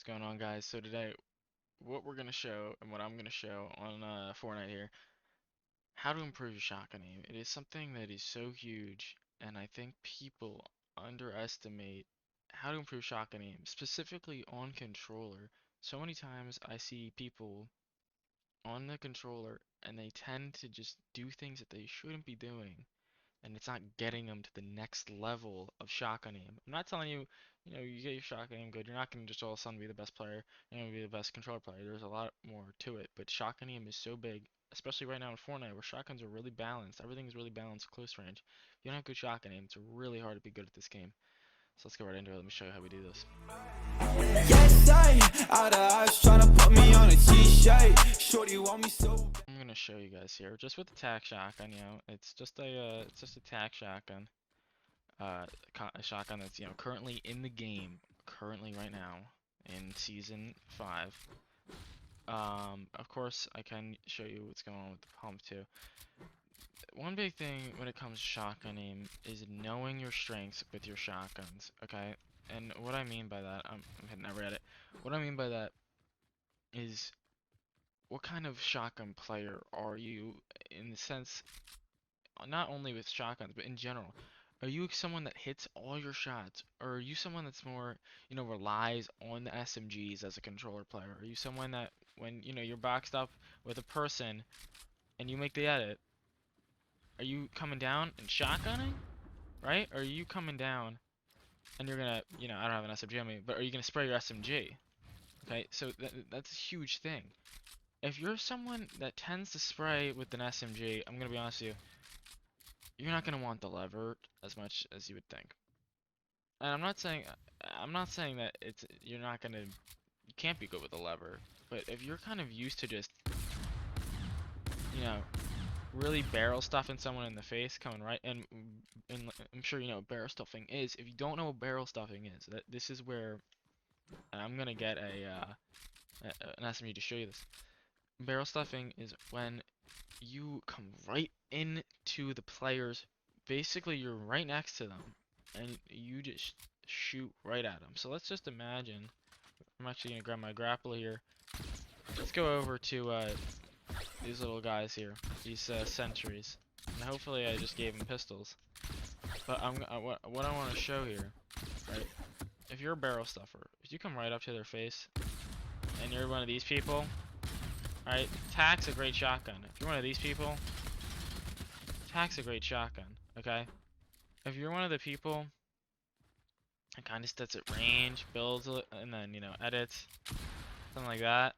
going on, guys? So today, what we're gonna show and what I'm gonna show on Fortnite here, how to improve your shotgun aim. It is something that is so huge, and I think people underestimate how to improve shotgun aim, specifically on controller. So many times I see people on the controller, and they tend to just do things that they shouldn't be doing, and it's not getting them to the next level of shotgun aim. I'm not telling you, you get your shotgun aim good, you're not going to just all of a sudden be the best player, you're going to be the best controller player. There's a lot more to it, but shotgun aim is so big, especially right now in Fortnite, where shotguns are really balanced. Everything is really balanced close range. If you don't have good shotgun aim, it's really hard to be good at this game. So let's get right into it. Let me show you how we do this. Yes, out of eyes trying to put me on a t-shirt. Shorty want me so. I'm gonna show you guys here, just with the tac shotgun. It's just a tac shotgun. A shotgun that's currently in the game, currently right now in season 5. Of course I can show you what's going on with the pump too. One big thing when it comes to shotgun aim is knowing your strengths with your shotguns. Okay, and what I mean by that, I'm hitting every edit. What I mean by that is, what kind of shotgun player are you, in the sense, not only with shotguns but in general. Are you someone that hits all your shots, or are you someone that's more, relies on the SMGs as a controller player? Are you someone that, when you're boxed up with a person and you make the edit, are you coming down and shotgunning, right? Or are you coming down and you're gonna, I don't have an SMG on me, but are you gonna spray your SMG? Okay, so that's a huge thing. If you're someone that tends to spray with an SMG, I'm gonna be honest with you, you're not gonna want the lever as much as you would think. And I'm not saying that you can't be good with a lever, but if you're kind of used to just, you know, really barrel stuffing someone in the face, coming right, and I'm sure you know what barrel stuffing is. If you don't know what barrel stuffing is, this is where, and I'm gonna get an SMG to show you this. Barrel stuffing is when you come right into the players. Basically, you're right next to them, and you just shoot right at them. So let's just imagine, I'm actually gonna grab my grapple here. Let's go over to these little guys here, these sentries, and hopefully I just gave them pistols. But what I want to show here, right? If you're a barrel stuffer, if you come right up to their face, and you're one of these people, right? Tac's a great shotgun. If you're one of these people, tac's a great shotgun. Okay? If you're one of the people that kind of sits at range, builds it, and then edits, something like that.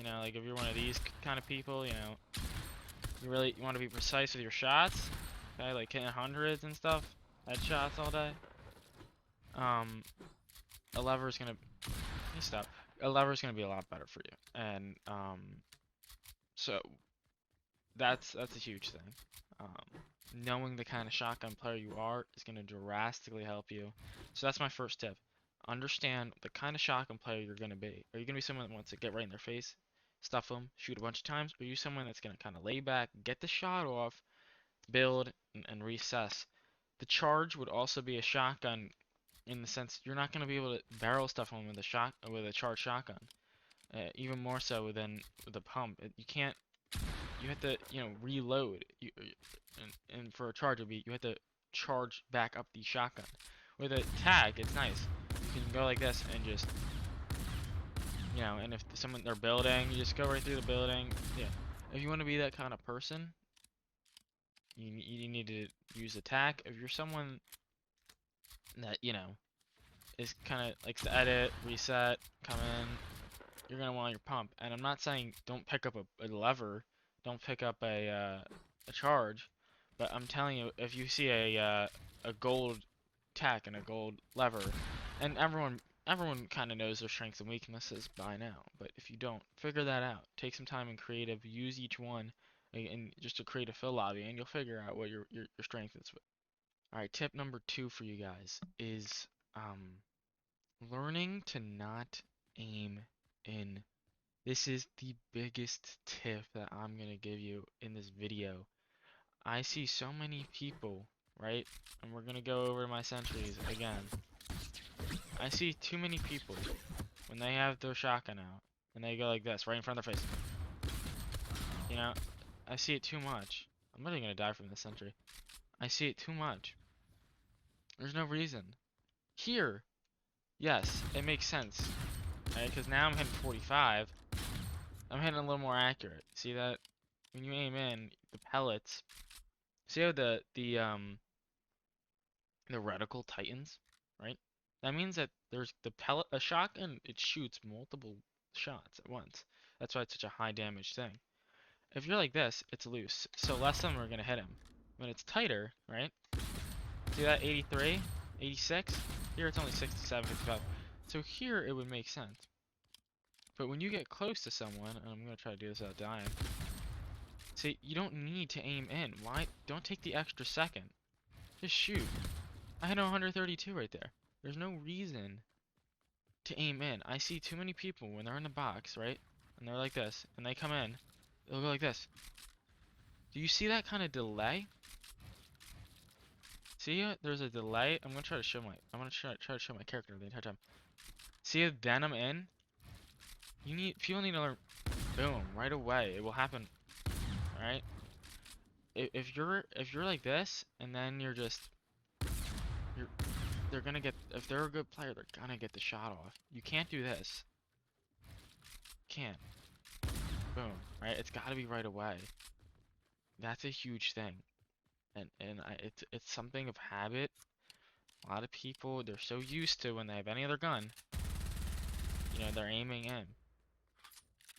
Like if you're one of these kind of people, you want to be precise with your shots, okay, like hitting hundreds and stuff, headshots all day. A lever is gonna, stop. A lever is gonna be a lot better for you, and so that's a huge thing. Knowing the kind of shotgun player you are is gonna drastically help you. So that's my first tip. Understand the kind of shotgun player you're gonna be. Are you gonna be someone that wants to get right in their face, stuff them, shoot a bunch of times? Or are you someone that's gonna kind of lay back, get the shot off, build, and recess? The charge would also be a shotgun, in the sense you're not gonna be able to barrel stuff them with a charged shotgun. Even more so than with a pump. You can't. You have to reload. And for a charge, you have to charge back up the shotgun. With a tag, it's nice. You can go like this and just, and if they're building, you just go right through the building. Yeah. If you want to be that kind of person, you need to use attack. If you're someone that, is kind of likes to edit, reset, come in, you're going to want your pump. And I'm not saying don't pick up a lever, don't pick up a charge, but I'm telling you, if you see a gold tack and a gold lever, and everyone kind of knows their strengths and weaknesses by now, but if you don't, figure that out. Take some time in creative, use each one, and just to create a fill lobby, and you'll figure out what your strength is. Alright, tip number 2 for you guys is learning to not aim in. This is the biggest tip that I'm gonna give you in this video. I see so many people, right? And we're gonna go over my sentries again. I see too many people when they have their shotgun out and they go like this right in front of their face. You know, I see it too much. I'm literally gonna die from this sentry. I see it too much. There's no reason. Here, yes, it makes sense, right? Because now I'm hitting 45. I'm hitting a little more accurate. See that? When you aim in, the pellets. See how the reticle tightens, right? That means that there's a shotgun, it shoots multiple shots at once. That's why it's such a high damage thing. If you're like this, it's loose, so less of them are gonna hit him. When it's tighter, right? See that 83, 86? Here it's only 67, 55. So here it would make sense. But when you get close to someone, and I'm gonna try to do this without dying. See, you don't need to aim in. Why? Don't take the extra second. Just shoot. I had 132 right there. There's no reason to aim in. I see too many people when they're in the box, right? And they're like this, and they come in, they'll go like this. Do you see that kind of delay? See, there's a delay. I'm gonna try to show try to show my character the entire time. See, then I'm in. People need to learn. Boom, right away. It will happen. All right. If you're like this, and then they're gonna get, if they're a good player, they're gonna get the shot off. You can't do this. Can't. Boom. Right? It's gotta be right away. That's a huge thing. And it's something of habit. A lot of people, they're so used to when they have any other gun, you know, they're aiming in.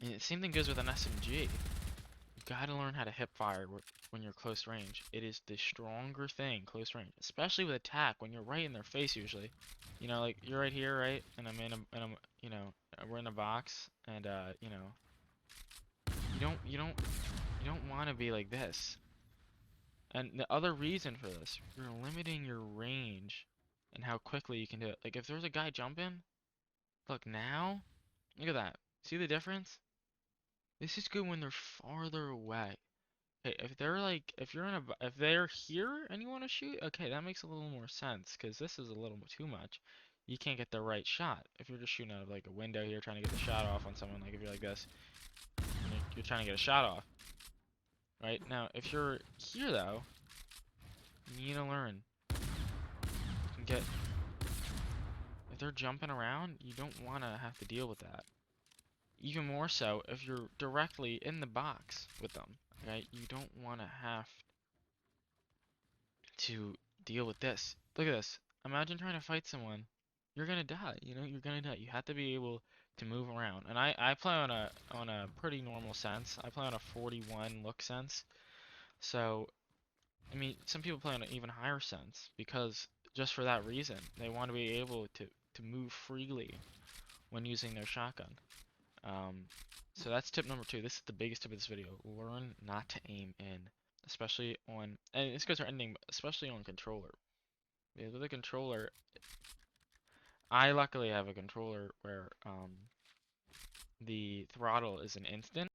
And the same thing goes with an SMG. You gotta learn how to hip fire when you're close range. It is the stronger thing, close range, especially with attack when you're right in their face usually. You know, like you're right here, right? And you know, we're in a box, and you know, you don't want to be like this. And the other reason for this, you're limiting your range and how quickly you can do it. Like if there's a guy jumping, look now, look at that. See the difference? This is good when they're farther away. Okay, if they're like, if they're here and you want to shoot, okay, that makes a little more sense because this is a little too much. You can't get the right shot. If you're just shooting out of like a window here, trying to get the shot off on someone, like if you're like this, you're trying to get a shot off. Right now, if you're here though, you need to learn. You can get, if they're jumping around, you don't want to have to deal with that. Even more so if you're directly in the box with them. Right? You don't want to have to deal with this. Look at this. Imagine trying to fight someone. You're gonna die. You know, you're gonna die. You have to be able to move around. And I play on a pretty normal sense. I play on a 41 look sense. So, I mean, some people play on an even higher sense because just for that reason, they want to be able to move freely when using their shotgun. So that's tip number 2. This is the biggest tip of this video. Learn not to aim in, especially on, and this goes for ending, but especially on controller. Because with a controller, I luckily have a controller where the throttle is an instant.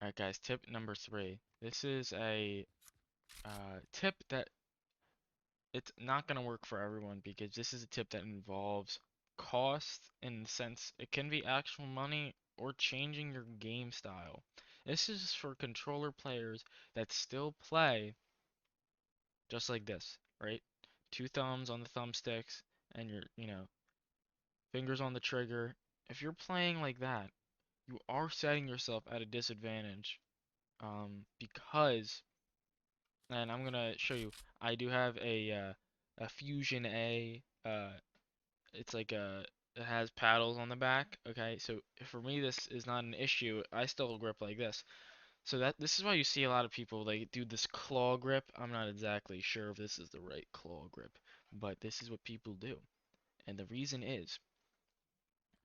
Alright guys, tip number 3. This is a tip that it's not going to work for everyone because this is a tip that involves cost in the sense it can be actual money or changing your game style. This is for controller players that still play just like this, right? 2 thumbs on the thumbsticks and your, you know, fingers on the trigger. If you're playing like that, you are setting yourself at a disadvantage because, and I'm gonna show you, I do have a Fusion A, it's like it has paddles on the back, okay? So for me this is not an issue. I still grip like this. So this is why you see a lot of people like do this claw grip. I'm not exactly sure if this is the right claw grip, but this is what people do. And the reason is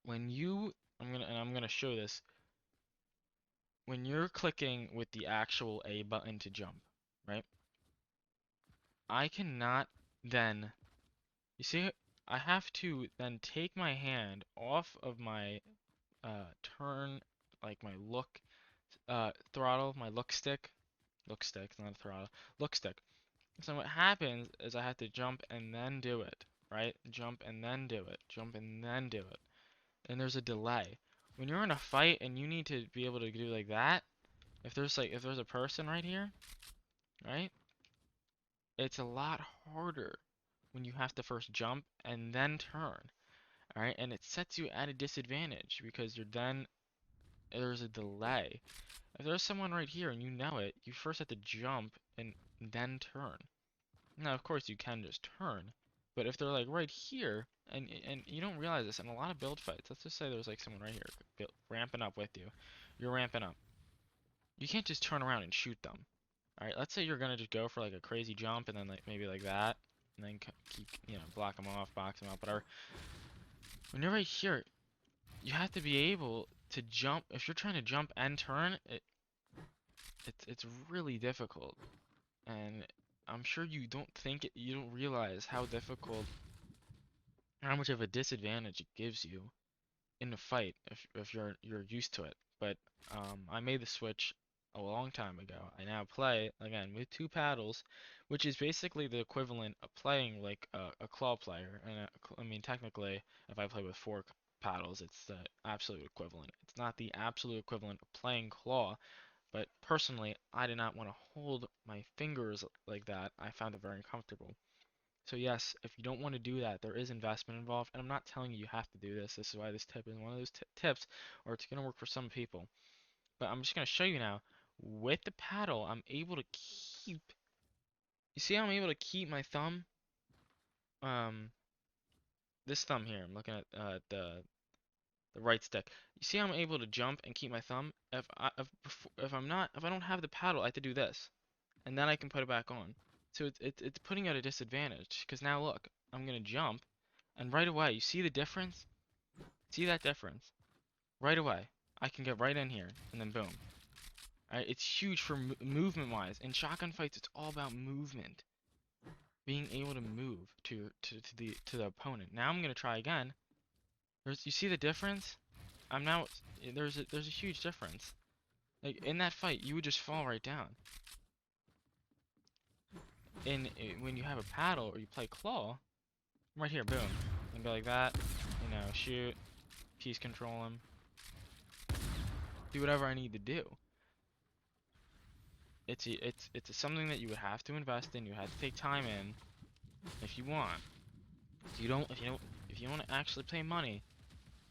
when I'm gonna show this, when you're clicking with the actual A button to jump, right? I cannot then, you see, I have to then take my hand off of my turn, like my look throttle, my look stick, not a throttle, look stick. So what happens is I have to jump and then do it, right? Jump and then do it, jump and then do it. and there's a delay. When you're in a fight and you need to be able to do like that, if there's a person right here, right? It's a lot harder when you have to first jump and then turn, alright? And it sets you at a disadvantage because there's a delay. If there's someone right here and you know it, you first have to jump and then turn. Now, of course, you can just turn, but if they're like right here, and you don't realize this in a lot of build fights, let's just say there's like someone right here ramping up with you. You're ramping up. You can't just turn around and shoot them. All right, let's say you're gonna just go for like a crazy jump and then like maybe like that, and then keep block them off, box them up, whatever. When you're right here, you have to be able to jump. If you're trying to jump and turn, it's really difficult, and I'm sure you don't realize how difficult, how much of a disadvantage it gives you in a fight if you're used to it. But I made the switch a long time ago. I now play again with two paddles, which is basically the equivalent of playing like a claw player. And I mean, technically, if I play with four paddles, it's the absolute equivalent. It's not the absolute equivalent of playing claw, but personally, I did not want to hold my fingers like that. I found it very uncomfortable. So yes, if you don't want to do that, there is investment involved, and I'm not telling you you have to do this. This is why this tip is one of those tips, or it's going to work for some people. But I'm just going to show you now. With the paddle, I'm able to keep. You see how I'm able to keep my thumb? Um, this thumb here. I'm looking at the right stick. You see how I'm able to jump and keep my thumb? If I don't have the paddle, I have to do this, and then I can put it back on. So it's putting you at a disadvantage. Because now look, I'm gonna jump, and right away, you see the difference? See that difference? Right away, I can get right in here, and then boom. Alright, it's huge for movement-wise. In shotgun fights, it's all about movement, being able to move to the opponent. Now I'm gonna try again. You see the difference? There's a huge difference. Like in that fight, you would just fall right down. When you have a paddle or you play claw, right here, boom, and go like that. Shoot, piece control him, do whatever I need to do. It's something that you would have to invest in. You have to take time in if you want. If you want to actually play money,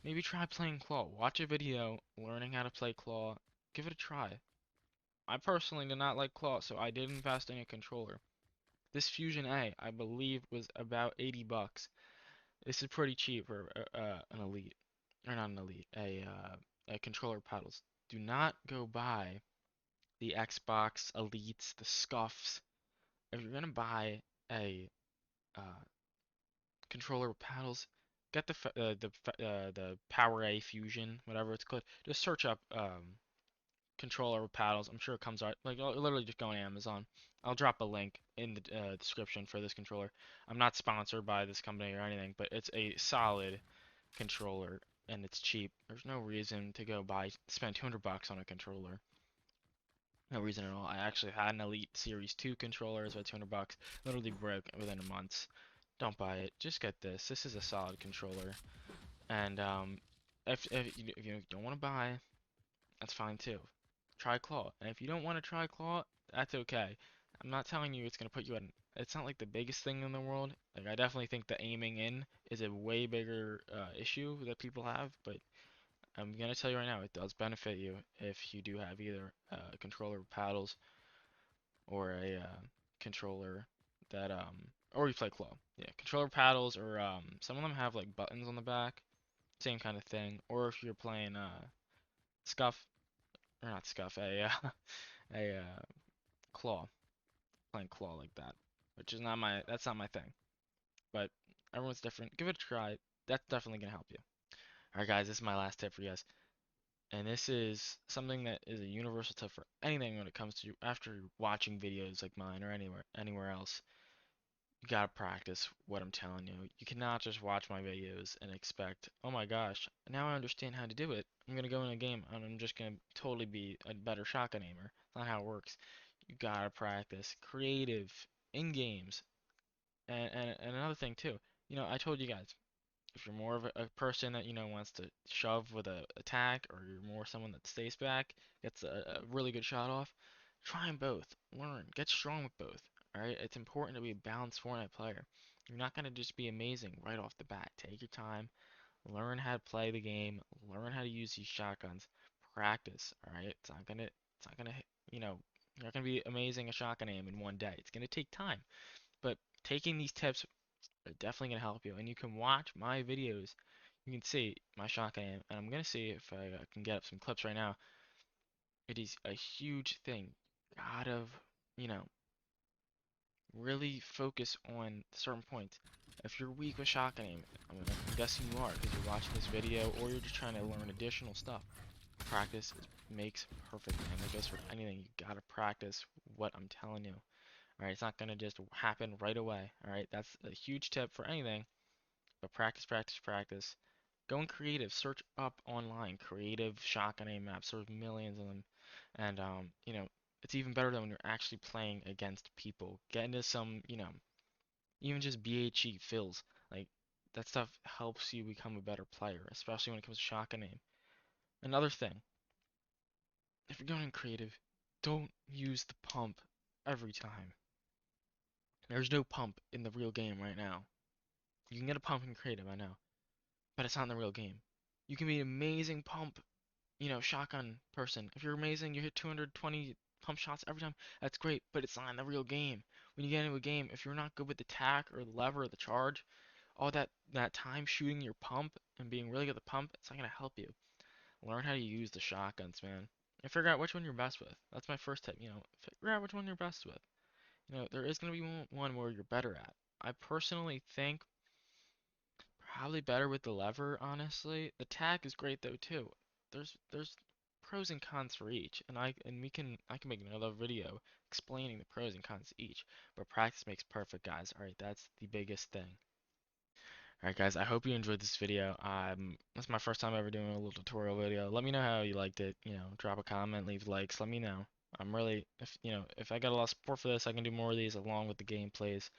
maybe try playing claw. Watch a video learning how to play claw. Give it a try. I personally did not like claw, so I did invest in a controller. This Fusion A, I believe, was about 80 bucks. This is pretty cheap for an elite, or not an elite, a controller paddles. Do not go buy the Xbox Elites, the Scuffs. If you're gonna buy a uh, controller with paddles, get the Power A Fusion, whatever it's called. Just search up controller with paddles. I'm sure it comes out. Like, I'll literally just go on Amazon. I'll drop a link in the description for this controller. I'm not sponsored by this company or anything, but it's a solid controller and it's cheap. There's no reason to spend 200 bucks on a controller. No reason at all. I actually had an Elite Series 2 controller. It's about 200 bucks. Literally broke within a month. Don't buy it. Just get this. This is a solid controller. And if you don't want to buy, that's fine too. Try claw. And if you don't want to try claw, that's okay. I'm not telling you it's gonna put you at it's not like the biggest thing in the world. Like I definitely think the aiming in is a way bigger issue that people have, but I'm gonna tell you right now, it does benefit you if you do have either a controller with paddles or a controller that or you play claw. Yeah, controller paddles or some of them have like buttons on the back, same kind of thing. Or if you're playing scuff or not scuff, a claw, playing claw like that, which is that's not my thing. But everyone's different. Give it a try. That's definitely gonna help you. All right, guys, this is my last tip for you guys. And this is something that is a universal tip for anything when it comes to after watching videos like mine or anywhere else. You gotta practice what I'm telling you. You cannot just watch my videos and expect, oh my gosh, now I understand how to do it. I'm gonna go in a game and I'm just gonna totally be a better shotgun aimer. That's not how it works. You gotta practice creative in games. And another thing too, I told you guys, If you're more of a person that wants to shove with a attack, or you're more someone that stays back, gets a really good shot off, try them both. Learn, get strong with both. All right, it's important to be a balanced Fortnite player. You're not gonna just be amazing right off the bat. Take your time, learn how to play the game, learn how to use these shotguns, practice. All right, it's not gonna, you know, you're not gonna be amazing at shotgun aim in one day. It's gonna take time, but taking these tips are definitely gonna help you. And you can watch my videos. You can see my shotgun aim, and I'm gonna see if I can get up some clips right now. It is a huge thing. Gotta, you know, really focus on certain points. If you're weak with shotgun aim, I'm guessing you are because you're watching this video or you're just trying to learn additional stuff. Makes perfect, man. That goes for anything. You gotta practice what I'm telling you. Alright, it's not gonna just happen right away. Alright, that's a huge tip for anything. But practice, practice, practice. Going creative. Search up online creative shotgun aim maps. There's millions of them, and it's even better than when you're actually playing against people. Get into some, even just BHE fills. Like that stuff helps you become a better player, especially when it comes to shotgun aim. Another thing, if you're going creative, don't use the pump every time. There's no pump in the real game right now. You can get a pump in creative, I know, but it's not in the real game. You can be an amazing pump, shotgun person. If you're amazing, you hit 220 pump shots every time, that's great, but it's not in the real game. When you get into a game, if you're not good with the tack or the lever or the charge, all that time shooting your pump and being really good at the pump, it's not gonna help you. Learn how to use the shotguns, man. And figure out which one you're best with. That's my first tip, figure out which one you're best with. There is gonna be one where you're better at. I personally think probably better with the lever, honestly. The tack is great though too. There's pros and cons for each, and I can make another video explaining the pros and cons to each. But practice makes perfect, guys. All right, that's the biggest thing. All right, guys. I hope you enjoyed this video. That's my first time ever doing a little tutorial video. Let me know how you liked it. Drop a comment, leave likes. Let me know. I'm really, if I got a lot of support for this, I can do more of these along with the gameplays.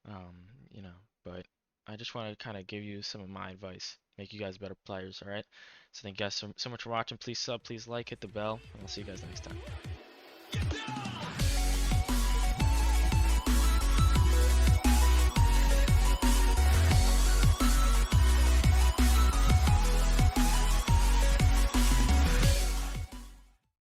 Um, you know, but I just want to kind of give you some of my advice, make you guys better players. All right. So thank you guys so much for watching. Please sub, please like, hit the bell, and I'll see you guys next time.